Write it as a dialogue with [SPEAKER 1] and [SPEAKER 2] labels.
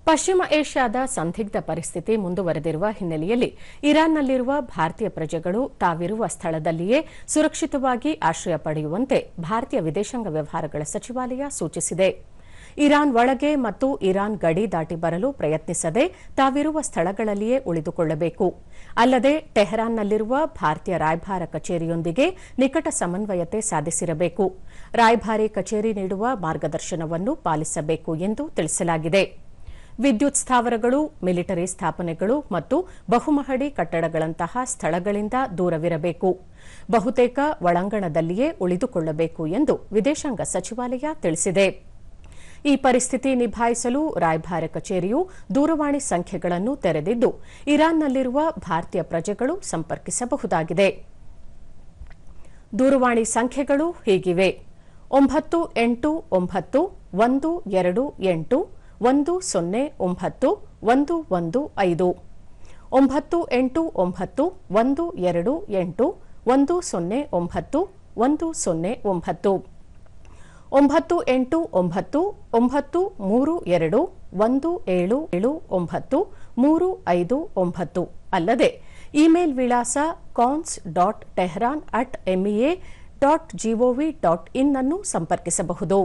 [SPEAKER 1] ಪಶ್ಚಿಮ ಏಷ್ಯಾದ ಸಂದಿಗ್ಧ ಪರಿಸ್ಥಿತಿ ಮುಂದುವರೆದಿರುವ ಹಿನ್ನೆಲೆಯಲ್ಲಿ ಇರಾನ್ನಲ್ಲಿರುವ ಭಾರತೀಯ ಪ್ರಜೆಗಳು ತಾವಿರುವ ಸ್ಥಳದಲ್ಲಿಯೇ ಸುರಕ್ಷಿತವಾಗಿ ಆಶ್ರಯ ಪಡೆಯುವಂತೆ ಭಾರತೀಯ ವಿದೇಶಾಂಗ ವ್ಯವಹಾರಗಳ ಸಚಿವಾಲಯ ಸೂಚಿಸಿದೆ. ಇರಾನ್ ಒಳಗೆ ಮತ್ತು ಇರಾನ್ ಗಡಿ ದಾಟಿ ಬರಲು ಪ್ರಯತ್ನಿಸದೆ ತಾವಿರುವ ಸ್ಥಳಗಳಲ್ಲಿಯೇ ಉಳಿದುಕೊಳ್ಳಬೇಕು. ಅಲ್ಲದೆ ಟೆಹರಾನ್ನಲ್ಲಿರುವ ಭಾರತೀಯ ರಾಯಭಾರ ಕಚೇರಿಯೊಂದಿಗೆ ನಿಕಟ ಸಮನ್ವಯತೆ ಸಾಧಿಸಿರಬೇಕು. ರಾಯಭಾರಿ ಕಚೇರಿ ನೀಡುವ ಮಾರ್ಗದರ್ಶನವನ್ನು ಪಾಲಿಸಬೇಕು ಎಂದು ತಿಳಿಸಲಾಗಿದೆ. ವಿದ್ಯುತ್ ಸ್ಥಾವರಗಳು, ಮಿಲಿಟರಿ ಸ್ಥಾಪನೆಗಳು ಮತ್ತು ಬಹುಮಹಡಿ ಕಟ್ಟಡಗಳಂತಹ ಸ್ಥಳಗಳಿಂದ ದೂರವಿರಬೇಕು. ಬಹುತೇಕ ಒಳಾಂಗಣದಲ್ಲಿಯೇ ಉಳಿದುಕೊಳ್ಳಬೇಕು ಎಂದು ವಿದೇಶಾಂಗ ಸಚಿವಾಲಯ ತಿಳಿಸಿದೆ. ಈ ಪರಿಸ್ಥಿತಿ ನಿಭಾಯಿಸಲು ರಾಯಭಾರ ಕಚೇರಿಯು ದೂರವಾಣಿ ಸಂಖ್ಯೆಗಳನ್ನು ತೆರೆದಿದ್ದು, ಇರಾನ್ನಲ್ಲಿರುವ ಭಾರತೀಯ ಪ್ರಜೆಗಳು ಸಂಪರ್ಕಿಸಬಹುದಾಗಿದೆ. ದೂರವಾಣಿ ಸಂಖ್ಯೆಗಳು ಹೀಗಿವೆ: 989128 109 115 989 109 129 109 9321779 ಅಲ್ಲದೆ ಇಮೇಲ್ ವಿಳಾಸ cons.tehran@mea.gov.in ಅನ್ನು ಸಂಪರ್ಕಿಸಬಹುದು.